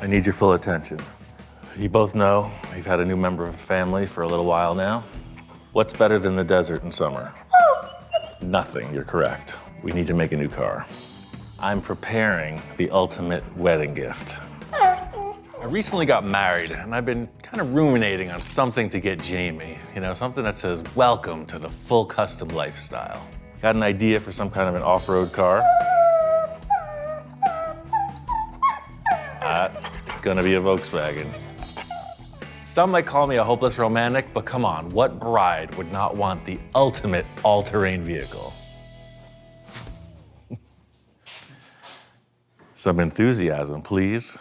I need your full attention. You both know we've had a new member of the family for a little while now. What's better than the desert in summer? Nothing, you're correct. We need to make a new car. I'm preparing the ultimate wedding gift. I recently got married, and I've been kind of ruminating on something to get Jamie. You know, something that says, welcome to the full custom lifestyle. Got an idea for some kind of an off-road car. It's gonna be a Volkswagen. Some might call me a hopeless romantic, but come on, what bride would not want the ultimate all-terrain vehicle? Some enthusiasm, please.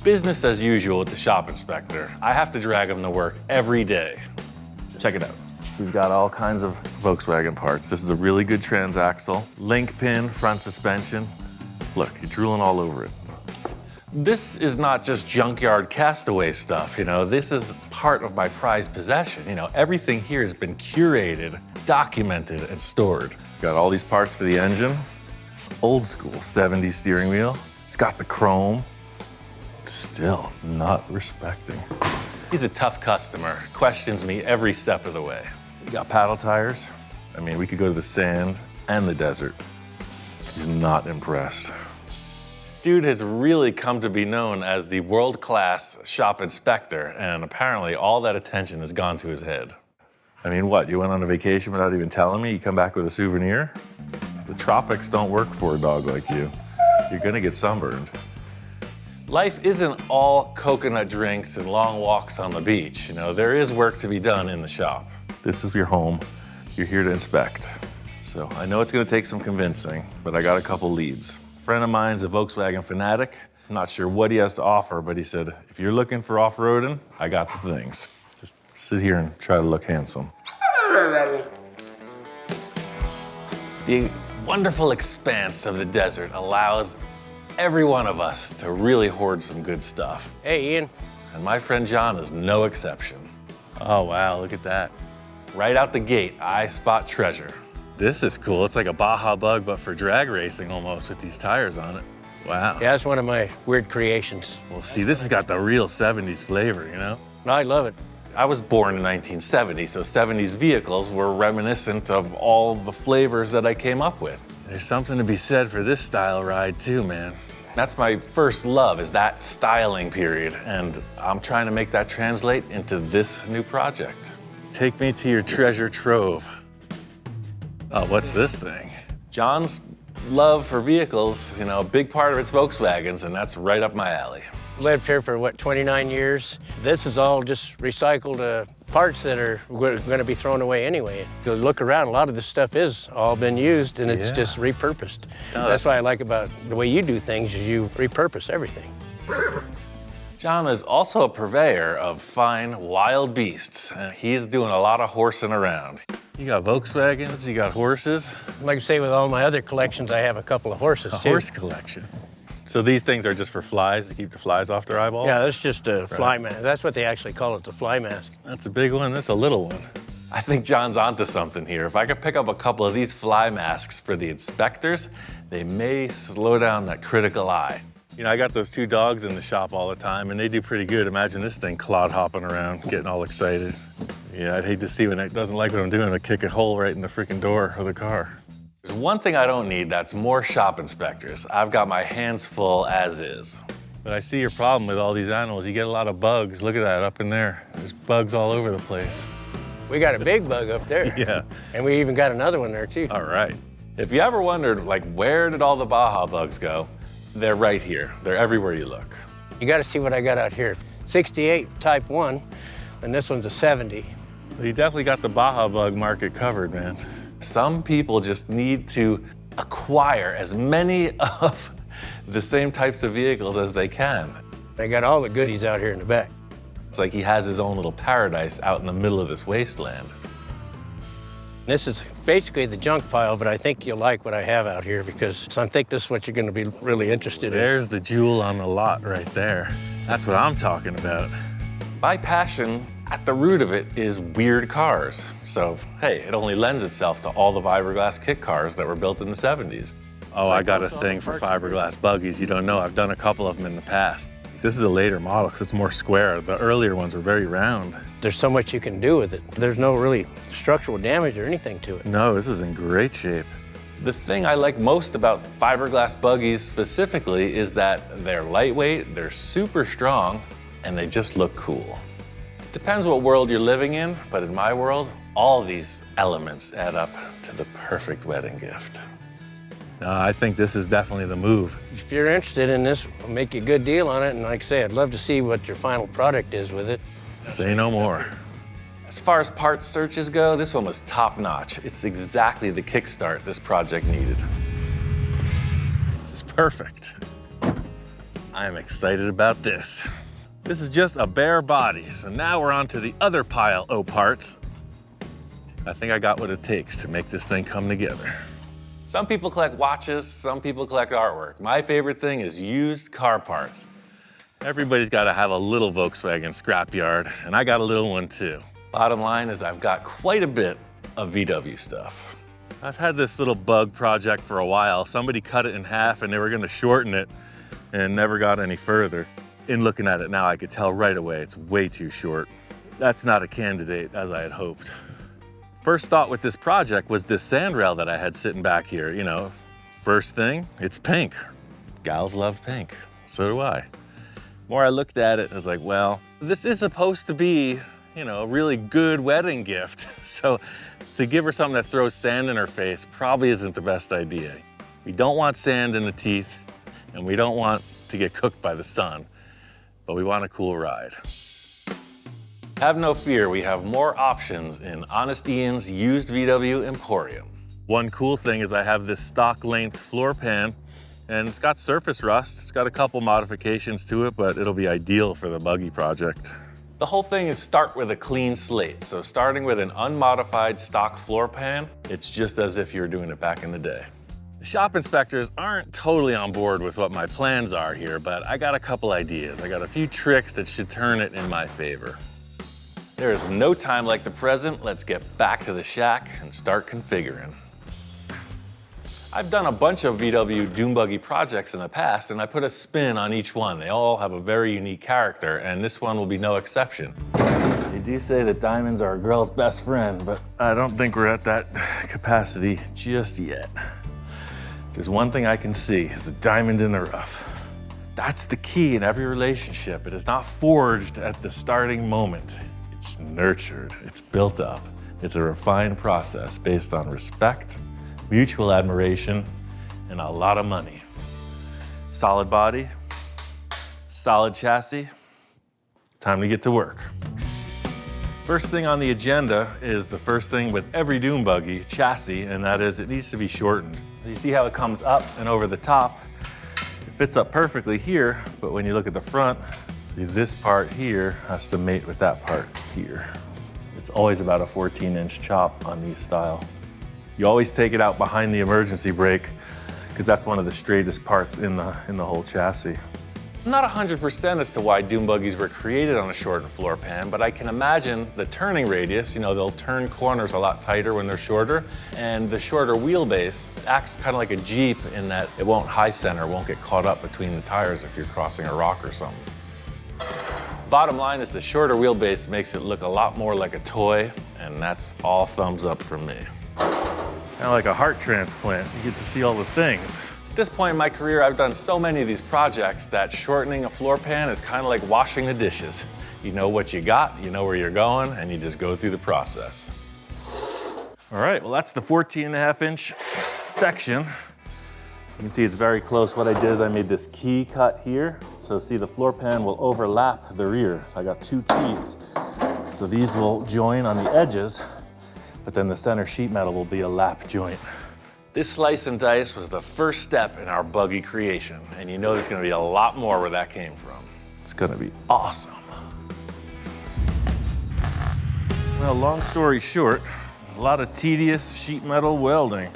Business as usual with the shop inspector. I have to drag him to work every day. Check it out. We've got all kinds of Volkswagen parts. This is a really good transaxle, link pin, front suspension. Look, you're drooling all over it. This is not just junkyard castaway stuff, you know, this is part of my prized possession. You know, everything here has been curated, documented, and stored. Got all these parts for the engine. Old school 70s steering wheel. It's got the chrome. Still not respecting. He's a tough customer, questions me every step of the way. We got paddle tires. I mean, we could go to the sand and the desert. He's not impressed. Dude has really come to be known as the world-class shop inspector, and apparently all that attention has gone to his head. I mean, what, you went on a vacation without even telling me? You come back with a souvenir? The tropics don't work for a dog like you. You're gonna get sunburned. Life isn't all coconut drinks and long walks on the beach. You know, there is work to be done in the shop. This is your home. You're here to inspect. So I know it's gonna take some convincing, but I got a couple leads. A friend of mine's a Volkswagen fanatic. I'm not sure what he has to offer, but he said, if you're looking for off-roading, I got the things. Just sit here and try to look handsome. The wonderful expanse of the desert allows every one of us to really hoard some good stuff. Hey, Ian. And my friend John is no exception. Oh, wow, look at that. Right out the gate, I spot treasure. This is cool. It's like a Baja Bug, but for drag racing almost, with these tires on it. Wow. Yeah, that's one of my weird creations. Well, see, this has got the real 70s flavor, you know? I love it. I was born in 1970, so 70s vehicles were reminiscent of all the flavors that I came up with. There's something to be said for this style ride too, man. That's my first love, is that styling period, and I'm trying to make that translate into this new project. Take me to your treasure trove. Oh, what's this thing? John's love for vehicles, you know, a big part of it's Volkswagens, and that's right up my alley. Lived here for, what, 29 years? This is all just recycled parts that are going to be thrown away anyway. You look around, a lot of this stuff is all been used, and it's just repurposed. No, that's what I like about the way you do things, is you repurpose everything. John is also a purveyor of fine wild beasts, and he's doing a lot of horsing around. You got Volkswagens, you got horses. Like I say, with all my other collections, I have a couple of horses, too. A horse collection. So these things are just for flies, to keep the flies off their eyeballs? Yeah, that's just a fly mask. That's what they actually call it, the fly mask. That's a big one, that's a little one. I think John's onto something here. If I could pick up a couple of these fly masks for the inspectors, they may slow down that critical eye. You know, I got those two dogs in the shop all the time, and they do pretty good. Imagine this thing clod hopping around, getting all excited. Yeah, I'd hate to see when it doesn't like what I'm doing, to kick a hole right in the freaking door of the car. There's one thing I don't need, that's more shop inspectors. I've got my hands full as is. But I see your problem with all these animals. You get a lot of bugs. Look at that up in there. There's bugs all over the place. We got a big bug up there. Yeah. And we even got another one there, too. All right. If you ever wondered, like, where did all the Baja bugs go? They're right here. They're everywhere you look. You got to see what I got out here. 68 Type 1, and this one's a 70. Well, you definitely got the Baja bug market covered, man. Some people just need to acquire as many of the same types of vehicles as they can. I got all the goodies out here in the back. It's like he has his own little paradise out in the middle of this wasteland. This is basically the junk pile, but I think you'll like what I have out here, because I think this is what you're going to be really interested in. There's the jewel on the lot right there. That's what I'm talking about. My passion, at the root of it, is weird cars. So, hey, it only lends itself to all the fiberglass kit cars that were built in the 70s. Oh, I got a thing for fiberglass buggies. You don't know, I've done a couple of them in the past. This is a later model because it's more square. The earlier ones were very round. There's so much you can do with it. There's no really structural damage or anything to it. No, this is in great shape. The thing I like most about fiberglass buggies specifically is that they're lightweight, they're super strong, and they just look cool. Depends what world you're living in, but in my world, all these elements add up to the perfect wedding gift. I think this is definitely the move. If you're interested in this, we'll make you a good deal on it. And like I say, I'd love to see what your final product is with it. Say no more. As far as parts searches go, this one was top notch. It's exactly the kickstart this project needed. This is perfect. I'm excited about this. This is just a bare body, so now we're on to the other pile of parts. I think I got what it takes to make this thing come together. Some people collect watches, some people collect artwork. My favorite thing is used car parts. Everybody's got to have a little Volkswagen scrapyard, and I got a little one too. Bottom line is I've got quite a bit of VW stuff. I've had this little bug project for a while. Somebody cut it in half and they were going to shorten it and never got any further. In looking at it now, I could tell right away it's way too short. That's not a candidate as I had hoped. First thought with this project was this sandrail that I had sitting back here. You know, first thing, it's pink. Gals love pink, so do I. The more I looked at it, I was like, well, this is supposed to be, you know, a really good wedding gift. So to give her something that throws sand in her face probably isn't the best idea. We don't want sand in the teeth, and we don't want to get cooked by the sun, but we want a cool ride. Have no fear, we have more options in Honest Ian's used VW Emporium. One cool thing is I have this stock length floor pan, and it's got surface rust. It's got a couple modifications to it, but it'll be ideal for the buggy project. The whole thing is start with a clean slate. So starting with an unmodified stock floor pan, it's just as if you were doing it back in the day. The shop inspectors aren't totally on board with what my plans are here, but I got a couple ideas. I got a few tricks that should turn it in my favor. There is no time like the present. Let's get back to the shack and start configuring. I've done a bunch of VW dune buggy projects in the past, and I put a spin on each one. They all have a very unique character, and this one will be no exception. They do say that diamonds are a girl's best friend, but I don't think we're at that capacity just yet. There's one thing I can see, is the diamond in the rough. That's the key in every relationship. It is not forged at the starting moment. It's nurtured, it's built up. It's a refined process based on respect, mutual admiration, and a lot of money. Solid body, solid chassis, time to get to work. First thing on the agenda is the first thing with every dune buggy chassis, and that is it needs to be shortened. You see how it comes up and over the top? It fits up perfectly here, but when you look at the front, see this part here has to mate with that part here. It's always about a 14-inch chop on these style. You always take it out behind the emergency brake because that's one of the straightest parts in the whole chassis. I'm not 100% as to why dune buggies were created on a shortened floor pan, but I can imagine the turning radius, you know, they'll turn corners a lot tighter when they're shorter, and the shorter wheelbase acts kind of like a Jeep in that it won't high center, won't get caught up between the tires if you're crossing a rock or something. Bottom line is the shorter wheelbase makes it look a lot more like a toy, and that's all thumbs up from me. Kind of like a heart transplant, you get to see all the things. At this point in my career, I've done so many of these projects that shortening a floor pan is kind of like washing the dishes. You know what you got, you know where you're going, and you just go through the process. All right, well, that's the 14.5-inch section. You can see it's very close. What I did is I made this key cut here. So see, the floor pan will overlap the rear. So I got two keys. So these will join on the edges, but then the center sheet metal will be a lap joint. This slice and dice was the first step in our buggy creation, and you know there's gonna be a lot more where that came from. It's gonna be awesome. Well, long story short, a lot of tedious sheet metal welding.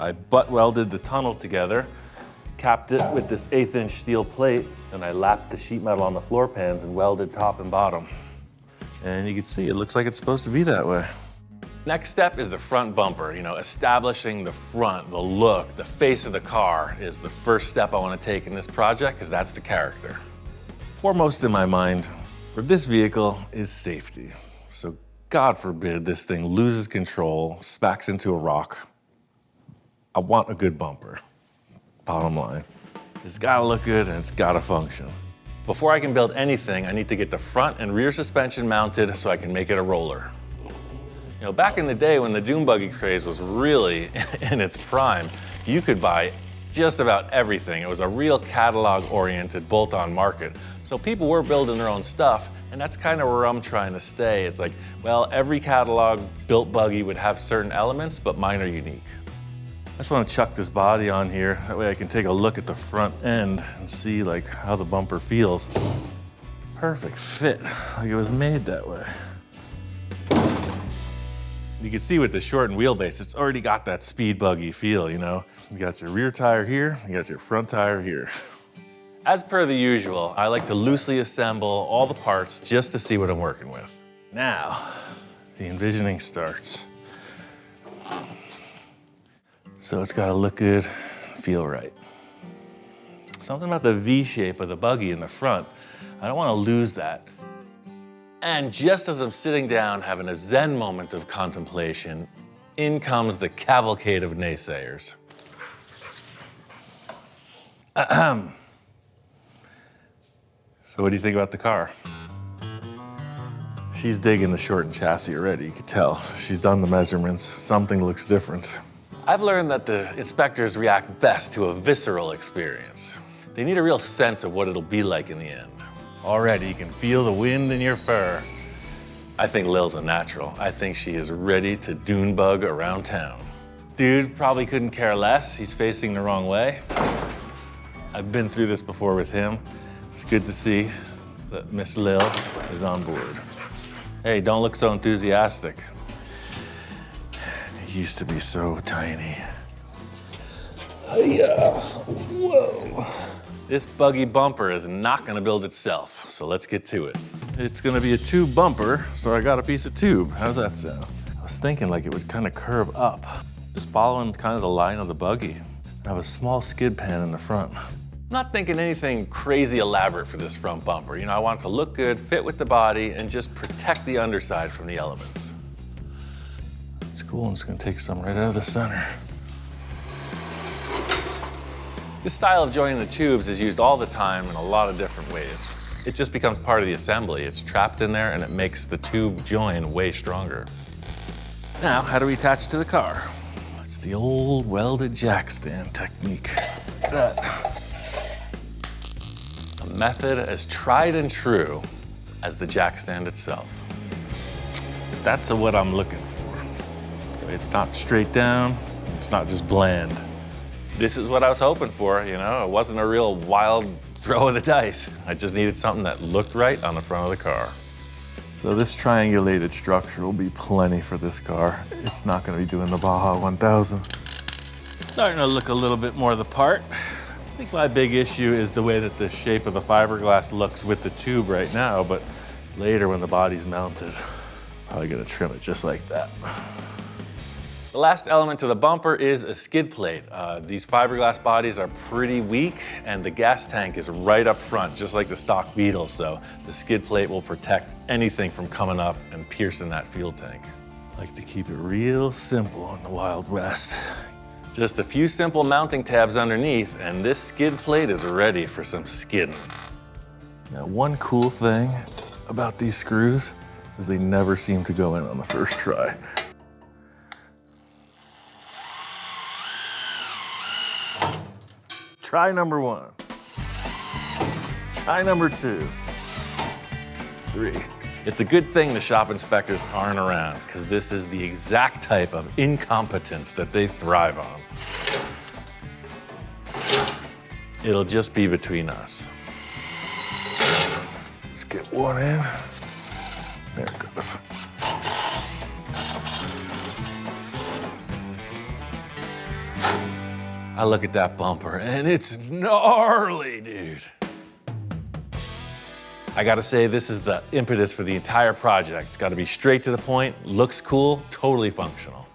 I butt welded the tunnel together, capped it with this 1/8-inch steel plate, and I lapped the sheet metal on the floor pans and welded top and bottom. And you can see, it looks like it's supposed to be that way. Next step is the front bumper. You know, establishing the front, the look, the face of the car is the first step I want to take in this project because that's the character. Foremost in my mind for this vehicle is safety. So God forbid this thing loses control, smacks into a rock. I want a good bumper, bottom line. It's gotta look good and it's gotta function. Before I can build anything, I need to get the front and rear suspension mounted so I can make it a roller. You know, back in the day when the dune buggy craze was really in its prime, you could buy just about everything. It was a real catalog-oriented bolt-on market. So people were building their own stuff, and that's kind of where I'm trying to stay. It's like, well, every catalog built buggy would have certain elements, but mine are unique. I just want to chuck this body on here. That way I can take a look at the front end and see like how the bumper feels. Perfect fit, like it was made that way. You can see with the shortened wheelbase, it's already got that speed buggy feel, you know? You got your rear tire here, you got your front tire here. As per the usual, I like to loosely assemble all the parts just to see what I'm working with. Now, the envisioning starts. So it's gotta look good, feel right. Something about the V shape of the buggy in the front, I don't wanna lose that. And just as I'm sitting down having a Zen moment of contemplation, in comes the cavalcade of naysayers. Ahem. So what do you think about the car? She's digging the shortened chassis already, you could tell. She's done the measurements, something looks different. I've learned that the inspectors react best to a visceral experience. They need a real sense of what it'll be like in the end. Already, you can feel the wind in your fur. I think Lil's a natural. I think she is ready to dune bug around town. Dude probably couldn't care less. He's facing the wrong way. I've been through this before with him. It's good to see that Miss Lil is on board. Hey, don't look so enthusiastic. He used to be so tiny. Yeah, whoa. This buggy bumper is not gonna build itself, so let's get to it. It's gonna be a tube bumper, so I got a piece of tube. How's that sound? I was thinking like it would kind of curve up, just following kind of the line of the buggy. I have a small skid pan in the front. I'm not thinking anything crazy elaborate for this front bumper. You know, I want it to look good, fit with the body, and just protect the underside from the elements. It's cool, I'm just gonna take some right out of the center. This style of joining the tubes is used all the time in a lot of different ways. It just becomes part of the assembly. It's trapped in there and it makes the tube join way stronger. Now, how do we attach it to the car? It's the old welded jack stand technique. A method as tried and true as the jack stand itself. That's what I'm looking for. It's not straight down, it's not just bland. This is what I was hoping for, you know? It wasn't a real wild throw of the dice. I just needed something that looked right on the front of the car. So this triangulated structure will be plenty for this car. It's not gonna be doing the Baja 1000. It's starting to look a little bit more the part. I think my big issue is the way that the shape of the fiberglass looks with the tube right now, but later when the body's mounted, probably gonna trim it just like that. The last element to the bumper is a skid plate. These fiberglass bodies are pretty weak and the gas tank is right up front, just like the stock Beetle, so the skid plate will protect anything from coming up and piercing that fuel tank. I like to keep it real simple in the Wild West. Just a few simple mounting tabs underneath and this skid plate is ready for some skidding. Now, one cool thing about these screws is they never seem to go in on the first try. Try number 1. Try number 2. 3. It's a good thing the shop inspectors aren't around because this is the exact type of incompetence that they thrive on. It'll just be between us. Let's get one in. There it goes. I look at that bumper and it's gnarly, dude. I gotta say, this is the impetus for the entire project. It's gotta be straight to the point, looks cool, totally functional.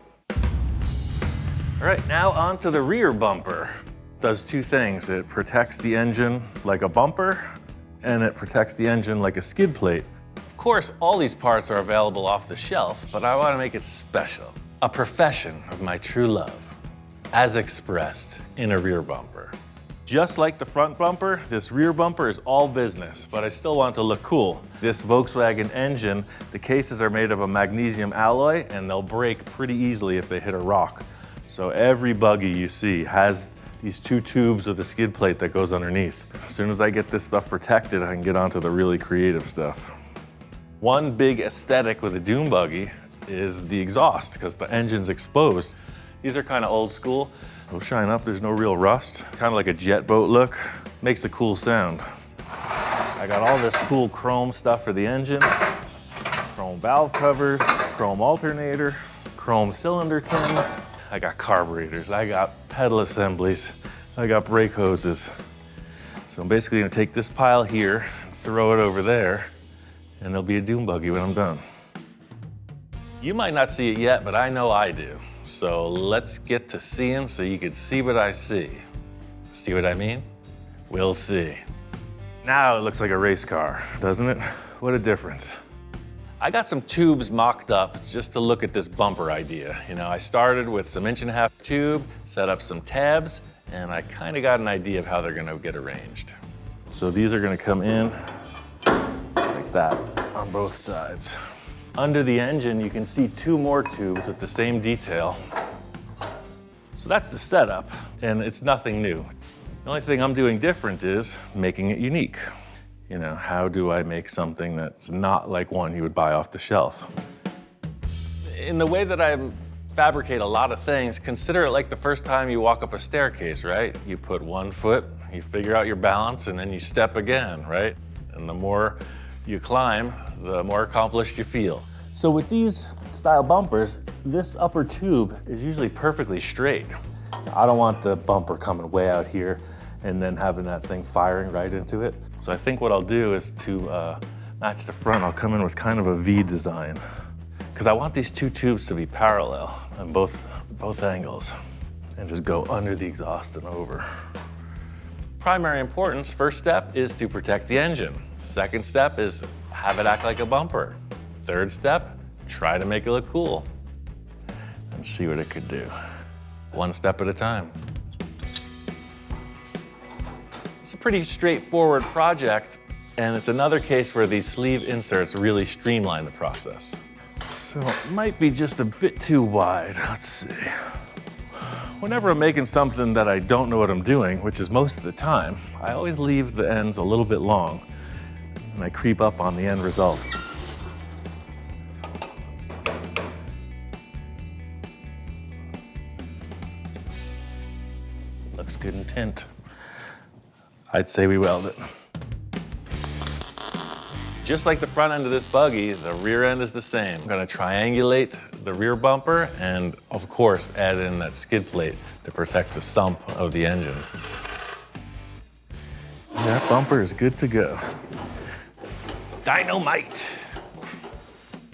All right, now on to the rear bumper. Does two things. It protects the engine like a bumper, and it protects the engine like a skid plate. Of course, all these parts are available off the shelf, but I wanna make it special. A profession of my true love, as expressed in a rear bumper. Just like the front bumper, this rear bumper is all business, but I still want it to look cool. This Volkswagen engine, the cases are made of a magnesium alloy and they'll break pretty easily if they hit a rock. So every Buggy you see has these two tubes with a skid plate that goes underneath. As soon as I get this stuff protected, I can get onto the really creative stuff. One big aesthetic with a dune Buggy is the exhaust, because the engine's exposed. These are kind of old school. They'll shine up, there's no real rust. Kind of like a jet boat look. Makes a cool sound. I got all this cool chrome stuff for the engine. Chrome valve covers, chrome alternator, chrome cylinder tins. I got carburetors, I got pedal assemblies, I got brake hoses. So I'm basically gonna take this pile here, throw it over there, and there'll be a dune Buggy when I'm done. You might not see it yet, but I know I do. So let's get to seeing so you can see what I see. See what I mean? We'll see. Now it looks like a race car, doesn't it? What a difference. I got some tubes mocked up just to look at this bumper idea. You know, I started with some 1.5" tube, set up some tabs, and I kind of got an idea of how they're gonna get arranged. So these are gonna come in like that on both sides. Under the engine, you can see 2 more tubes with the same detail. So that's the setup, and it's nothing new. The only thing I'm doing different is making it unique. You know, how do I make something that's not like one you would buy off the shelf? In the way that I fabricate a lot of things, consider it like the first time you walk up a staircase, right? You put one foot, you figure out your balance, and then you step again, right? And the more you climb, the more accomplished you feel. So with these style bumpers, this upper tube is usually perfectly straight. I don't want the bumper coming way out here and then having that thing firing right into it. So I think what I'll do is to match the front, I'll come in with kind of a V design, because I want these 2 tubes to be parallel on both angles and just go under the exhaust and over. Primary importance, first step is to protect the engine. Second step is have it act like a bumper. Third step, try to make it look cool and see what it could do. One step at a time. It's a pretty straightforward project, and it's another case where these sleeve inserts really streamline the process. So it might be just a bit too wide. Let's see. Whenever I'm making something that I don't know what I'm doing, which is most of the time, I always leave the ends a little bit long, and I creep up on the end result. Looks good in tint. I'd say we weld it. Just like the front end of this Buggy, the rear end is the same. I'm gonna triangulate the rear bumper and, of course, add in that skid plate to protect the sump of the engine. That bumper is good to go. Dynamite!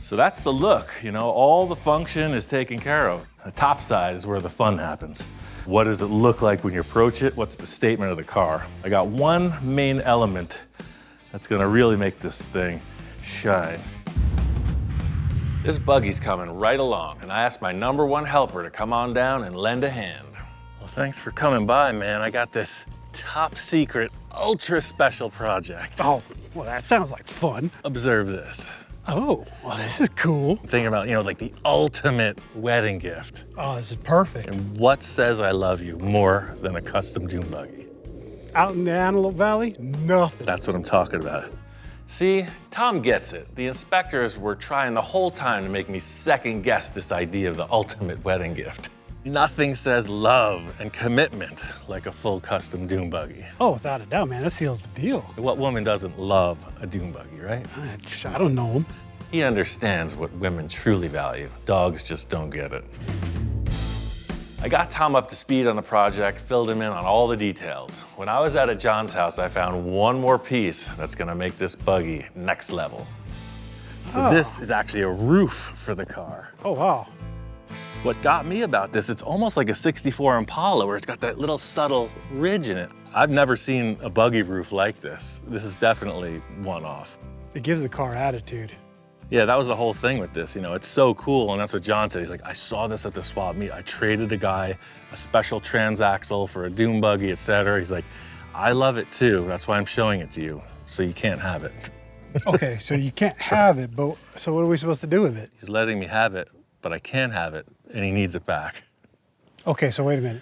So that's the look, you know, all the function is taken care of. The top side is where the fun happens. What does it look like when you approach it? What's the statement of the car? I got one main element that's gonna really make this thing shine. This Buggy's coming right along, and I asked my #1 helper to come on down and lend a hand. Well, thanks for coming by, man. I got this top secret, ultra special project. Oh, well, that sounds like fun. Observe this. Oh, well, this is cool. I'm thinking about, you know, like the ultimate wedding gift. Oh, this is perfect. And what says I love you more than a custom dune Buggy? Out in the Antelope Valley, nothing. That's what I'm talking about. See, Tom gets it. The inspectors were trying the whole time to make me second guess this idea of the ultimate wedding gift. Nothing says love and commitment like a full custom dune Buggy. Oh, without a doubt, man, that seals the deal. What woman doesn't love a dune Buggy, right? I don't know him. He understands what women truly value. Dogs just don't get it. I got Tom up to speed on the project, filled him in on all the details. When I was out at John's house, I found one more piece that's gonna make this buggy next level. So this is actually a roof for the car. Oh, wow. What got me about this, it's almost like a 64 Impala where it's got that little subtle ridge in it. I've never seen a buggy roof like this. This is definitely one-off. It gives the car attitude. Yeah, that was the whole thing with this. You know, it's so cool, and that's what John said. He's like, I saw this at the swap meet. I traded a guy a special transaxle for a dune buggy, etc. He's like, I love it too. That's why I'm showing it to you, so you can't have it. Okay, so you can't have it, but so what are we supposed to do with it? He's letting me have it, but I can't have it, and he needs it back. Okay, so wait a minute.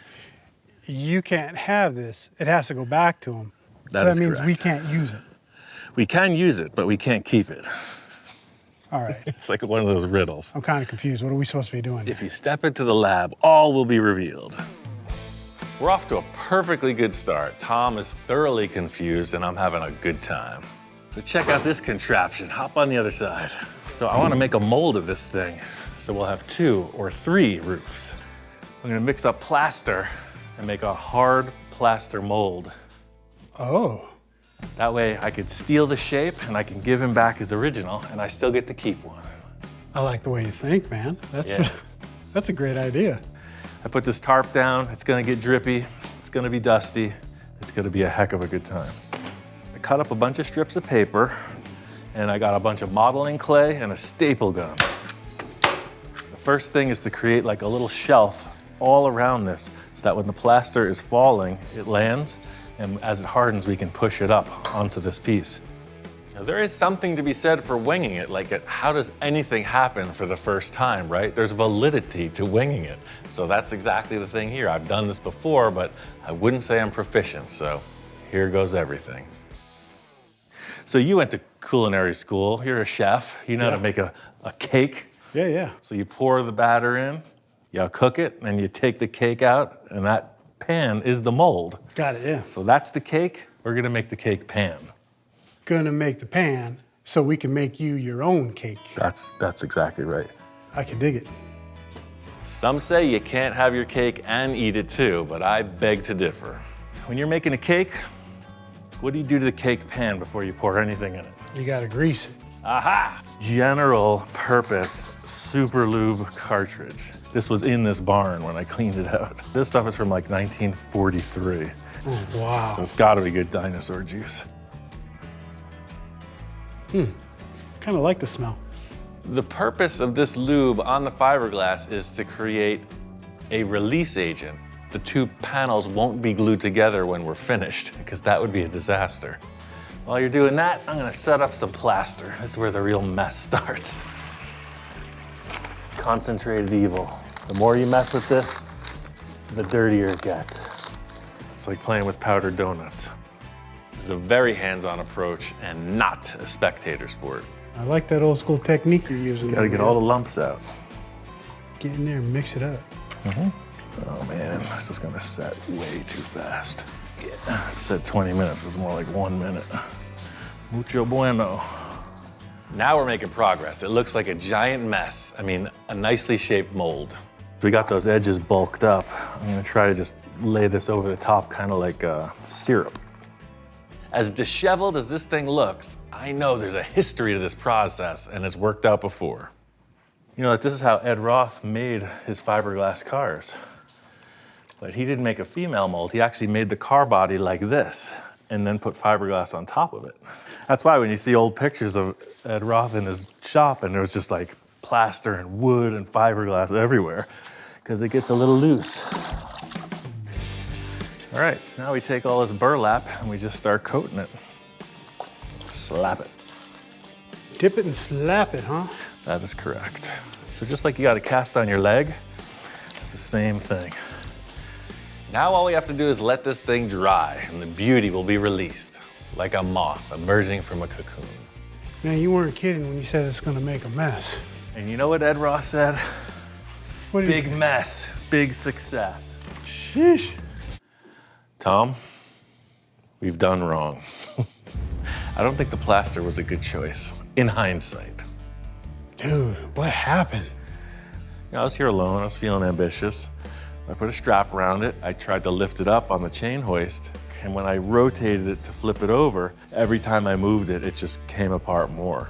You can't have this. It has to go back to him. That so that is means we correct. can't use it. We can use it, but we can't keep it. All right. It's like one of those riddles. I'm kind of confused. What are we supposed to be doing? If you step into the lab, all will be revealed. We're off to a perfectly good start. Tom is thoroughly confused, and I'm having a good time. So check out this contraption. Hop on the other side. So I want to make a mold of this thing, so we'll have 2 or 3 roofs. I'm going to mix up plaster and make a hard plaster mold. Oh, That way I could steal the shape and I can give him back his original, and I still get to keep one. I like the way you think, man. Yeah. That's a great idea. I put this tarp down. It's gonna get drippy. It's gonna be dusty. It's gonna be a heck of a good time. I cut up a bunch of strips of paper, and I got a bunch of modeling clay and a staple gun. The first thing is to create like a little shelf all around this, so that when the plaster is falling, it lands, and as it hardens, we can push it up onto this piece. Now, there is something to be said for winging it. Like, how does anything happen for the first time, right? There's validity to winging it. So that's exactly the thing here. I've done this before, but I wouldn't say I'm proficient, so here goes everything. So you went to culinary school. You're a chef. You know how to make a cake. Yeah, yeah. So you pour the batter in, you cook it, and you take the cake out, and that pan is the mold. Got it, yeah. So that's the cake. We're gonna make the cake pan. Gonna make the pan so we can make you your own cake. That's exactly right. I can dig it. Some say you can't have your cake and eat it too, but I beg to differ. When you're making a cake, what do you do to the cake pan before you pour anything in it? You gotta grease it. Aha! General purpose super lube cartridge. This was in this barn when I cleaned it out. This stuff is from like 1943. Oh, wow. So it's gotta be good dinosaur juice. Kind of like the smell. The purpose of this lube on the fiberglass is to create a release agent. The 2 panels won't be glued together when we're finished, because that would be a disaster. While you're doing that, I'm gonna set up some plaster. This is where the real mess starts. Concentrated evil. The more you mess with this, the dirtier it gets. It's like playing with powdered donuts. This is a very hands-on approach and not a spectator sport. I like that old school technique you're using. Gotta get all the lumps out. Get in there and mix it up. Oh man, this is gonna set way too fast. Yeah, it said 20 minutes, it was more like 1 minute. Mucho bueno. Now we're making progress. It looks like a giant mess. I mean, a nicely shaped mold. We got those edges bulked up. I'm gonna try to just lay this over the top, kind of like syrup. As disheveled as this thing looks, I know there's a history to this process, and it's worked out before. You know, this is how Ed Roth made his fiberglass cars. But he didn't make a female mold. He actually made the car body like this and then put fiberglass on top of it. That's why when you see old pictures of Ed Roth in his shop, and there was just like plaster and wood and fiberglass everywhere, because it gets a little loose. All right, so now we take all this burlap and we just start coating it. Slap it. Dip it and slap it, huh? That is correct. So just like you got a cast on your leg, it's the same thing. Now all we have to do is let this thing dry, and the beauty will be released, like a moth emerging from a cocoon. Man, you weren't kidding when you said it's gonna make a mess. And you know what Ed Ross said? What did he Big say? mess, big success. Sheesh. Tom, we've done wrong. I don't think the plaster was a good choice, in hindsight. Dude, what happened? You know, I was here alone, I was feeling ambitious. I put a strap around it. I tried to lift it up on the chain hoist. And when I rotated it to flip it over, every time I moved it, it just came apart more.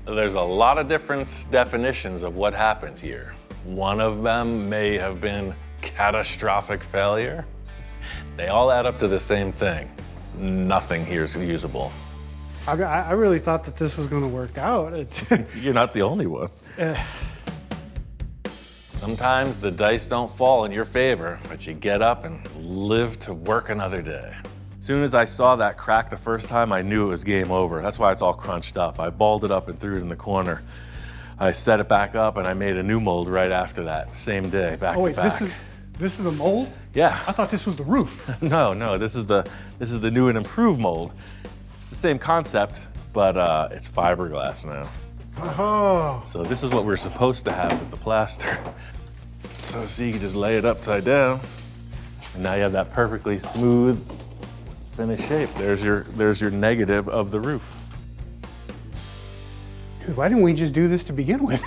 There's a lot of different definitions of what happened here. One of them may have been catastrophic failure. They all add up to the same thing. Nothing here is usable. I really thought that this was going to work out. You're not the only one. Sometimes the dice don't fall in your favor, but you get up and live to work another day. As soon as I saw that crack the first time, I knew it was game over. That's why it's all crunched up. I balled it up and threw it in the corner. I set it back up and I made a new mold right after that, same day, back to back. This is a mold? Yeah. I thought this was the roof. No, this is the new and improved mold. It's the same concept, but it's fiberglass now. Oh. So this is what we're supposed to have with the plaster. So see, you can just lay it upside down, and now you have that perfectly smooth, finished shape. There's your negative of the roof. Dude, why didn't we just do this to begin with?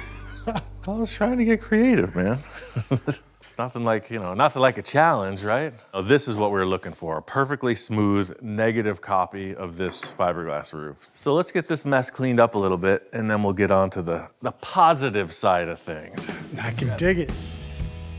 I was trying to get creative, man. It's nothing like a challenge, right? Oh, this is what we're looking for, a perfectly smooth, negative copy of this fiberglass roof. So let's get this mess cleaned up a little bit, and then we'll get on to the positive side of things. I can dig it.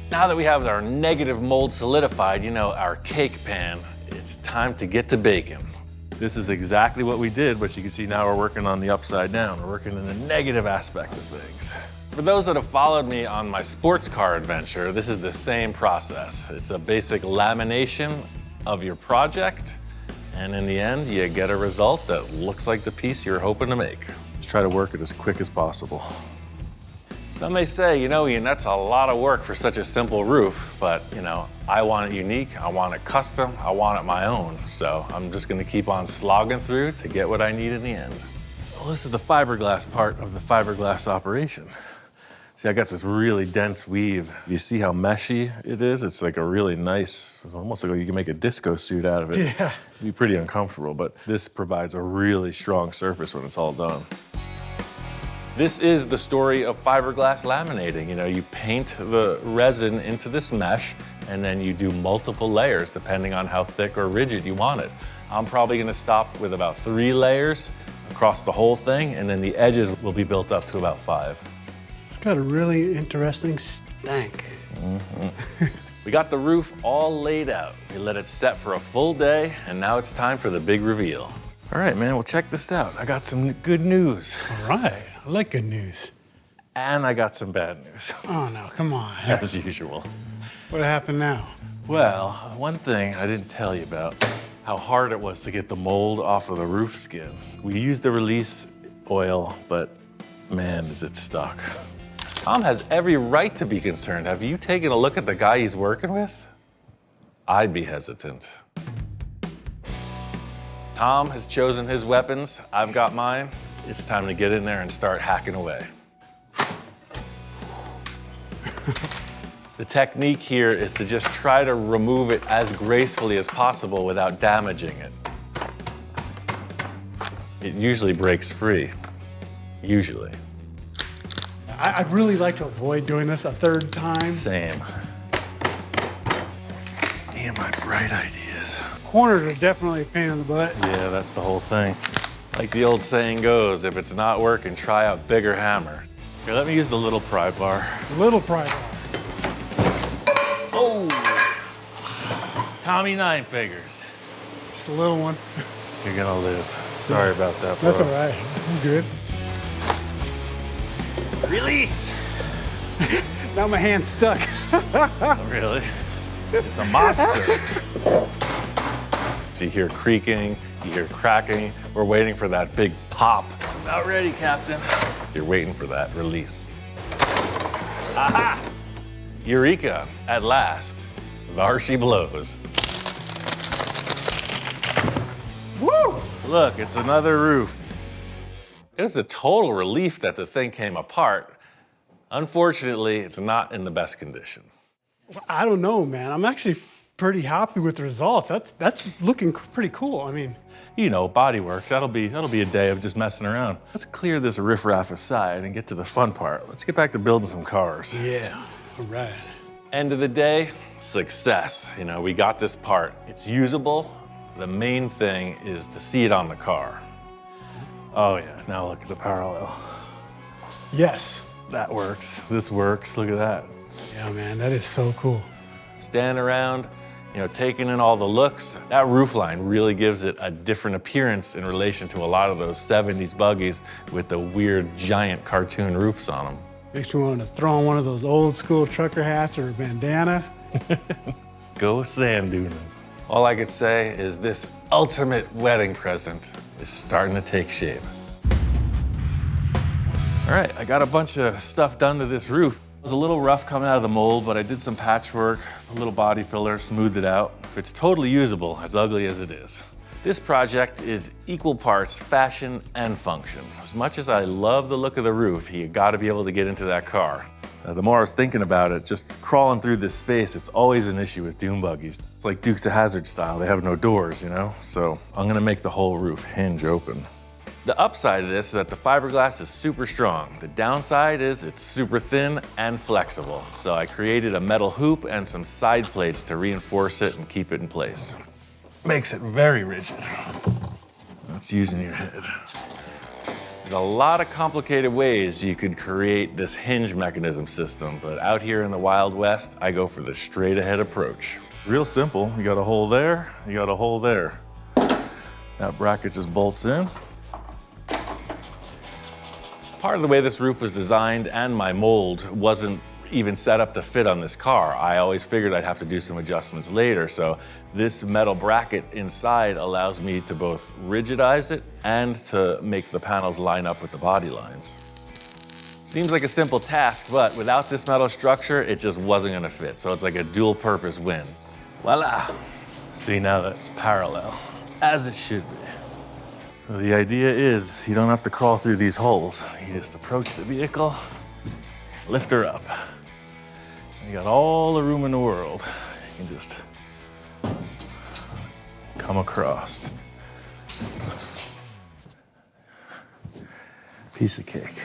Now that we have our negative mold solidified, our cake pan, it's time to get to baking. This is exactly what we did, but you can see now we're working on the upside down. We're working in the negative aspect of things. For those that have followed me on my sports car adventure, this is the same process. It's a basic lamination of your project, and in the end, you get a result that looks like the piece you're hoping to make. Just try to work it as quick as possible. Some may say, Ian, that's a lot of work for such a simple roof, but I want it unique, I want it custom, I want it my own. So I'm just gonna keep on slogging through to get what I need in the end. Well, this is the fiberglass part of the fiberglass operation. See, I got this really dense weave. You see how meshy it is? It's like a really nice, almost like you can make a disco suit out of it. Yeah. It'd be pretty uncomfortable, but this provides a really strong surface when it's all done. This is the story of fiberglass laminating. You paint the resin into this mesh, and then you do multiple layers depending on how thick or rigid you want it. I'm probably gonna stop with about 3 layers across the whole thing, and then the edges will be built up to about 5. It's got a really interesting stank. We got the roof all laid out. We let it set for a full day, and now it's time for the big reveal. All right, man, well, check this out. I got some good news. All right, I like good news. And I got some bad news, Oh no, come on. as usual. What happened now? Well, one thing I didn't tell you about, how hard it was to get the mold off of the roof skin. We used the release oil, but man, is it stuck. Tom has every right to be concerned. Have you taken a look at the guy he's working with? I'd be hesitant. Tom has chosen his weapons. I've got mine. It's time to get in there and start hacking away. The technique here is to just try to remove it as gracefully as possible without damaging it. It usually breaks free, usually. I'd really like to avoid doing this a third time. Same. Damn, my bright ideas. Corners are definitely a pain in the butt. Yeah, that's the whole thing. Like the old saying goes, if it's not working, try a bigger hammer. Here, let me use the little pry bar. Little pry bar. Oh! Tommy Nine Fingers. It's a little one. You're gonna live. Sorry about that, bro. That's all right. I'm good. Release! Now my hand's stuck. Oh, really? It's a monster. So you hear creaking, you hear cracking. We're waiting for that big pop. It's about ready, Captain. You're waiting for that release. Aha! Eureka, at last. There she blows. Woo! Look, it's another roof. It was a total relief that the thing came apart. Unfortunately, it's not in the best condition. I don't know, man. I'm actually pretty happy with the results. That's looking pretty cool. I mean, Body work, that'll be a day of just messing around. Let's clear this riffraff aside and get to the fun part. Let's get back to building some cars. yeah, all right. End of the day, success. You know, we got this part. It's usable. The main thing is to see it on the car. Oh yeah, now look at the parallel. Yes. That works. This works. Look at that. Yeah, man, that is so cool. Stand around, you know, taking in all the looks. That roof line really gives it a different appearance in relation to a lot of those 70s buggies with the weird giant cartoon roofs on them. Makes me want to throw on one of those old school trucker hats or a bandana. Go sand duning. All I could say is this ultimate wedding present is starting to take shape. All right, I got a bunch of stuff done to this roof. It was a little rough coming out of the mold, but I did some patchwork, a little body filler, smoothed it out. It's totally usable, as ugly as it is. This project is equal parts fashion and function. As much as I love the look of the roof, you gotta be able to get into that car. The more I was thinking about it, just crawling through this space, it's always an issue with dune buggies. It's like Dukes of Hazzard style, they have no doors, you know? So I'm gonna make the whole roof hinge open. The upside of this is that the fiberglass is super strong. The downside is it's super thin and flexible. So I created a metal hoop and some side plates to reinforce it and keep it in place. Makes it very rigid. That's using your head. There's a lot of complicated ways you could create this hinge mechanism system, but out here in the Wild West, I go for the straight ahead approach. Real simple, you got a hole there, you got a hole there. That bracket just bolts in. Part of the way this roof was designed and my mold wasn't even set up to fit on this car. I always figured I'd have to do some adjustments later, so this metal bracket inside allows me to both rigidize it and to make the panels line up with the body lines. Seems like a simple task, but without this metal structure, it just wasn't gonna fit, so it's like a dual purpose win. Voila! See, now that's parallel, as it should be. So the idea is you don't have to crawl through these holes. You just approach the vehicle, lift her up. You got all the room in the world. You can just come across. Piece of cake.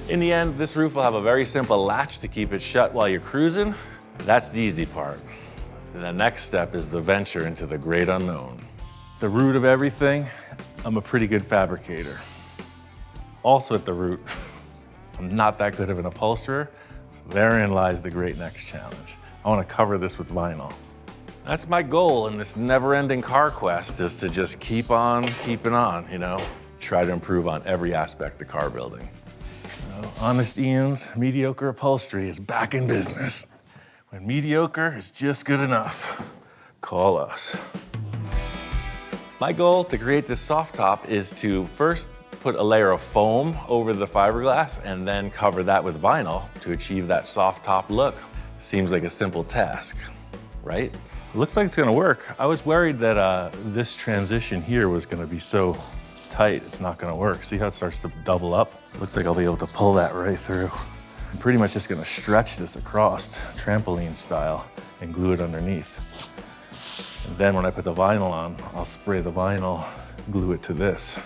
In the end, this roof will have a very simple latch to keep it shut while you're cruising. That's the easy part. The next step is the venture into the great unknown. The root of everything, I'm a pretty good fabricator. Also at the root, I'm not that good of an upholsterer. Therein lies the great next challenge. I want to cover this with vinyl. That's my goal in this never-ending car quest, is to just keep on keeping on, you know? Try to improve on every aspect of car building. So, Honest Ian's Mediocre Upholstery is back in business. When mediocre is just good enough, call us. My goal to create this soft top is to first put a layer of foam over the fiberglass and then cover that with vinyl to achieve that soft top look. Seems like a simple task, right? Looks like it's gonna work. I was worried that this transition here was gonna be so tight, it's not gonna work. See how it starts to double up? Looks like I'll be able to pull that right through. I'm pretty much just gonna stretch this across, trampoline style, and glue it underneath. And then when I put the vinyl on, I'll spray the vinyl, glue it to this.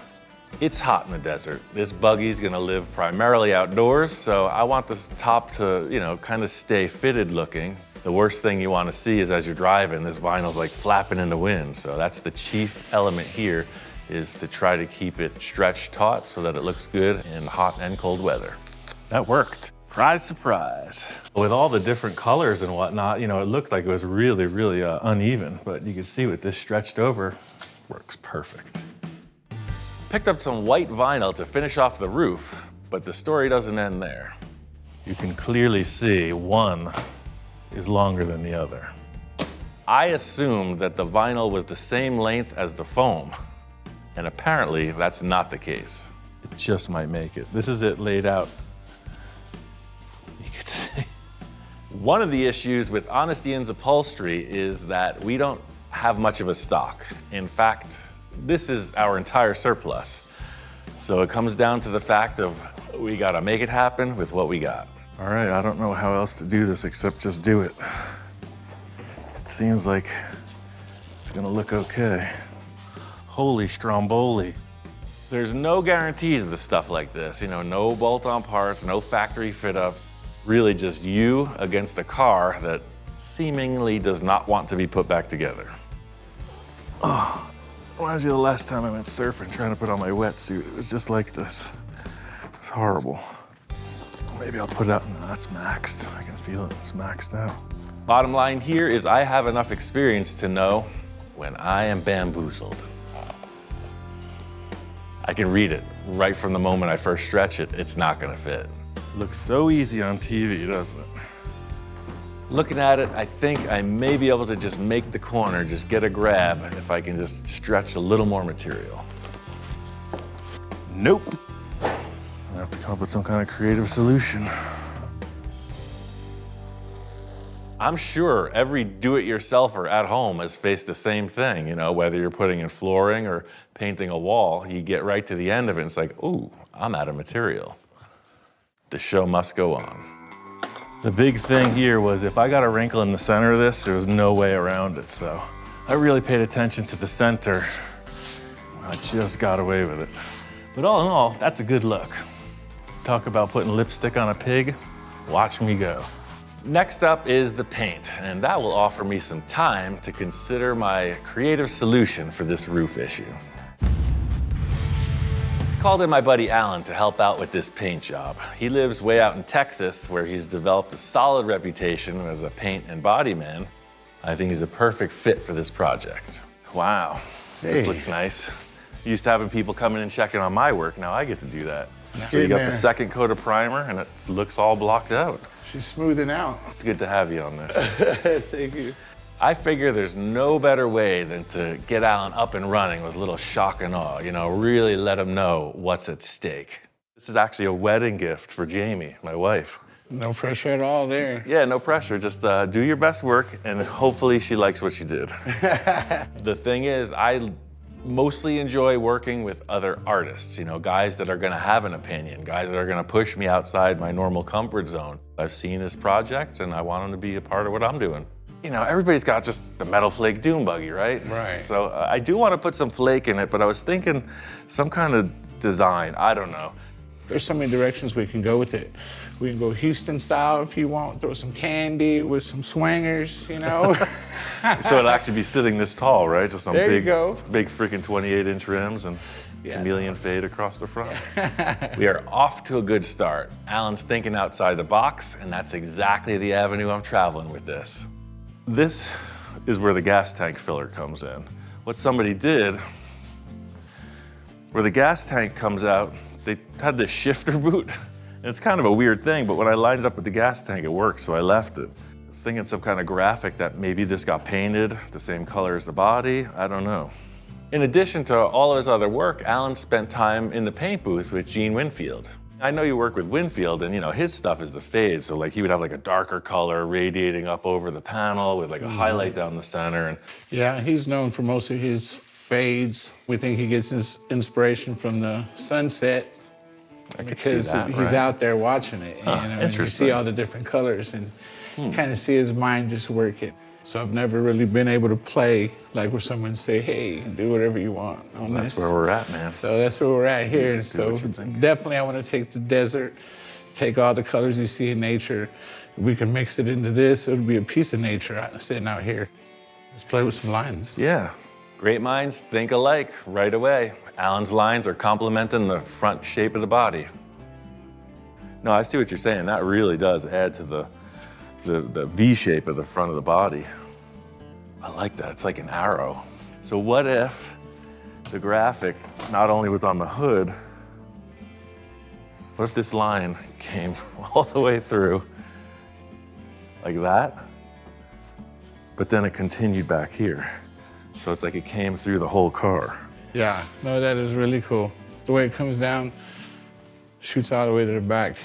It's hot in the desert. This buggy's gonna live primarily outdoors, so I want this top to, you know, kind of stay fitted looking. The worst thing you wanna see is as you're driving, this vinyl's like flapping in the wind. So that's the chief element here, is to try to keep it stretched taut so that it looks good in hot and cold weather. That worked. Surprise, surprise. With all the different colors and whatnot, you know, it looked like it was really, really uneven, but you can see with this stretched over, works perfect. Picked up some white vinyl to finish off the roof, but the story doesn't end there. You can clearly see one is longer than the other. I assumed that the vinyl was the same length as the foam, and apparently that's not the case. It just might make it. This is it laid out. You can see. One of the issues with Honest Ian's Upholstery is that we don't have much of a stock. In fact, this is our entire surplus. So it comes down to the fact of we gotta make it happen with what we got. All right, I don't know how else to do this except just do it. It seems like it's gonna look okay. Holy stromboli. There's no guarantees with stuff like this. You know, no bolt-on parts, no factory fit-ups. Really just you against a car that seemingly does not want to be put back together. Oh, reminds you of the last time I went surfing trying to put on my wetsuit. It was just like this. It's horrible. Maybe I'll put it out. No, that's maxed. I can feel it. It's maxed out. Bottom line here is I have enough experience to know when I am bamboozled. I can read it right from the moment I first stretch it. It's not gonna fit. Looks so easy on TV, doesn't it? Looking at it, I think I may be able to just make the corner, just get a grab if I can just stretch a little more material. Nope. I have to come up with some kind of creative solution. I'm sure every do-it-yourselfer at home has faced the same thing, you know, whether you're putting in flooring or painting a wall, you get right to the end of it and it's like, ooh, I'm out of material. The show must go on. The big thing here was if I got a wrinkle in the center of this, there was no way around it, so I really paid attention to the center. I just got away with it. But all in all, that's a good look. Talk about putting lipstick on a pig, watch me go. Next up is the paint, and that will offer me some time to consider my creative solution for this roof issue. Called in my buddy Alan to help out with this paint job. He lives way out in Texas where he's developed a solid reputation as a paint and body man. I think he's a perfect fit for this project. Wow, This looks nice. Used to having people coming and checking on my work, now I get to do that. So you got the second coat of primer and it looks all blocked out. She's smoothing out. It's good to have you on this. Thank you. I figure there's no better way than to get Alan up and running with a little shock and awe, you know, really let him know what's at stake. This is actually a wedding gift for Jamie, my wife. No pressure at all there. Yeah, no pressure. Just do your best work and hopefully she likes what you did. The thing is, I mostly enjoy working with other artists, you know, guys that are gonna have an opinion, guys that are gonna push me outside my normal comfort zone. I've seen his projects and I want him to be a part of what I'm doing. You know, everybody's got just the metal flake dune buggy, right? Right. So I do want to put some flake in it, but I was thinking some kind of design, I don't know. There's so many directions we can go with it. We can go Houston style if you want, throw some candy with some swingers, you know? So it'll actually be sitting this tall, right? Just some There you big, go. big freaking 28-inch rims and chameleon fade across the front. We are off to a good start. Alan's thinking outside the box, and that's exactly the avenue I'm traveling with this. This is where the gas tank filler comes in. What somebody did, where the gas tank comes out, they had this shifter boot. And it's kind of a weird thing, but when I lined it up with the gas tank, it worked, so I left it. I was thinking some kind of graphic that maybe this got painted the same color as the body, I don't know. In addition to all of his other work, Alan spent time in the paint booth with Gene Winfield. I know you work with Winfield, and you know, his stuff is the fade, so like he would have like a darker color radiating up over the panel with like a highlight down the center. And Yeah, he's known for most of his fades. We think he gets his inspiration from the sunset because he's out there watching it. You know, and you see all the different colors and kind of see his mind just working. So I've never really been able to play like where someone say, hey, do whatever you want on this. that's where we're at, man. So that's where we're at here. So definitely I want to take the desert, take all the colors you see in nature. If we can mix it into this, it'll be a piece of nature sitting out here. Let's play with some lines. Yeah, great minds think alike right away. Alan's lines are complementing the front shape of the body. No, I see what you're saying. That really does add to the V shape of the front of the body. I like that, it's like an arrow. So what if the graphic not only was on the hood, what if this line came all the way through like that, but then it continued back here. So it's like it came through the whole car. Yeah, no, that is really cool. The way it comes down, shoots all the way to the back.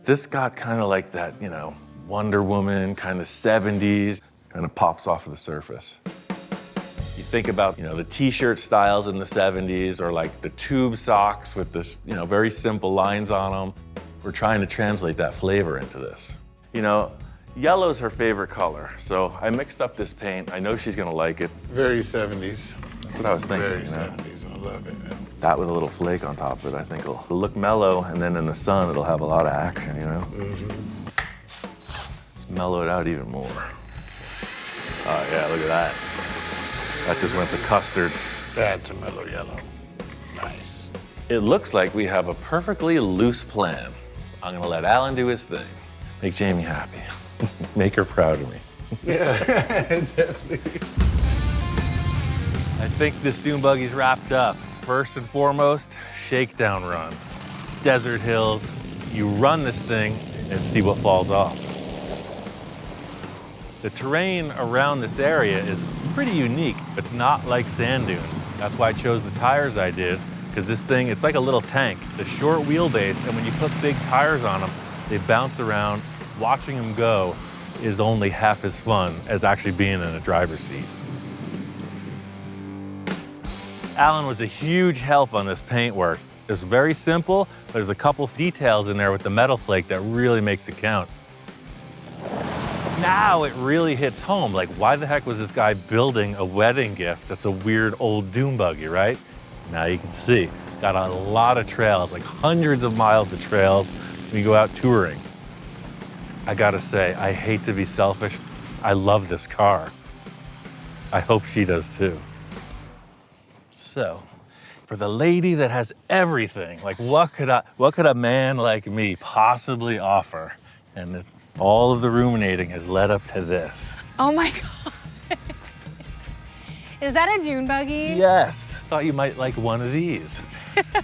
This got kind of like that, you know, Wonder Woman, kind of 70s, kind of pops off of the surface. You think about, you know, the t-shirt styles in the 70s or like the tube socks with this, you know, very simple lines on them. We're trying to translate that flavor into this. You know, yellow's her favorite color, so I mixed up this paint. I know she's gonna like it. Very 70s. That's what I was thinking. Very you know? 70s, I love it. That with a little flake on top of it, I think it'll look mellow, and then in the sun, it'll have a lot of action, you know? mellow it out even more. Oh yeah, look at that. That just went to custard. That's a mellow yellow. Nice. It looks like we have a perfectly loose plan. I'm gonna let Alan do his thing. Make Jamie happy. Make her proud of me. Yeah, definitely. I think this dune buggy's wrapped up. First and foremost, shakedown run. Desert hills, you run this thing and see what falls off. The terrain around this area is pretty unique. It's not like sand dunes. That's why I chose the tires I did, because this thing, it's like a little tank. The short wheelbase, and when you put big tires on them, they bounce around. Watching them go is only half as fun as actually being in a driver's seat. Alan was a huge help on this paint work. It's very simple, but there's a couple of details in there with the metal flake that really makes it count. Now it really hits home. Like, why the heck was this guy building a wedding gift that's a weird old dune buggy, right? Now you can see, got a lot of trails, like hundreds of miles of trails when you go out touring. I gotta say, I hate to be selfish. I love this car. I hope she does too. So, for the lady that has everything, like what could a man like me possibly offer? And all of the ruminating has led up to this. Oh my God. Is that a dune buggy? Yes, thought you might like one of these.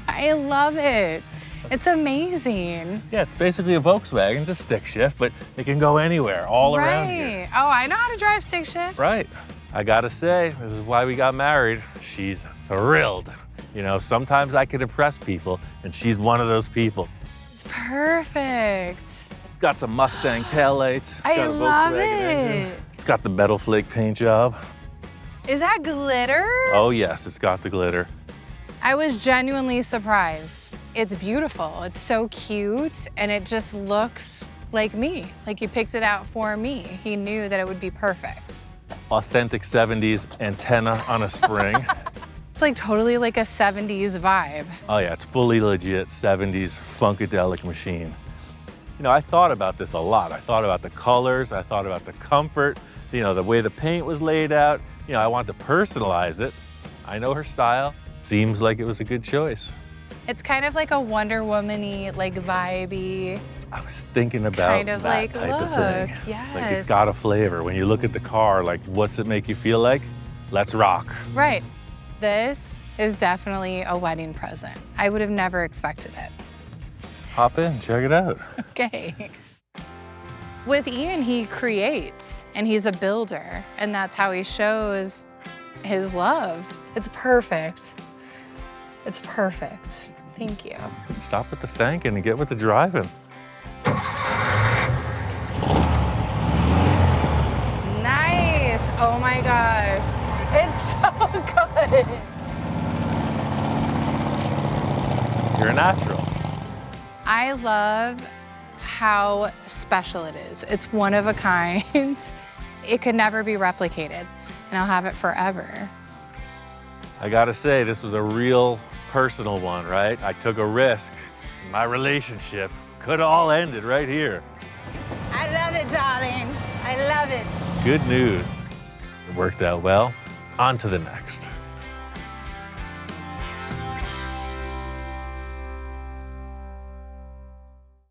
I love it. It's amazing. Yeah, it's basically a Volkswagen, it's a stick shift, but it can go anywhere, all around here. Oh, I know how to drive stick shift. Right. I gotta say, this is why we got married. She's thrilled. You know, sometimes I could impress people, and she's one of those people. It's perfect. It's got some Mustang taillights. It's got a love Volkswagen engine. it. It's got the metal flake paint job. Is that glitter? Oh yes, it's got the glitter. I was genuinely surprised. It's beautiful. It's so cute, and it just looks like me. Like he picked it out for me. He knew that it would be perfect. Authentic 70s antenna on a spring. It's like totally like a 70s vibe. Oh yeah, it's fully legit 70s funkadelic machine. You know, I thought about this a lot. I thought about the colors, I thought about the comfort, you know, the way the paint was laid out. You know, I wanted to personalize it. I know her style. Seems like it was a good choice. It's kind of like a Wonder Woman-y, like vibey. I was thinking about kind of that like type look. of thing. Yes. Like it's got a flavor. When you look at the car, like what's it make you feel like? Let's rock. Right. This is definitely a wedding present. I would have never expected it. Hop in, check it out. Okay. With Ian, he creates and he's a builder, and that's how he shows his love. It's perfect. It's perfect. Thank you. Stop with the thanking and get with the driving. Nice. Oh my gosh. It's so good. You're a natural. I love how special it is. It's one of a kind. It could never be replicated, and I'll have it forever. I gotta say, this was a real personal one, right? I took a risk. My relationship could have all ended right here. I love it, darling. I love it. Good news. It worked out well. On to the next.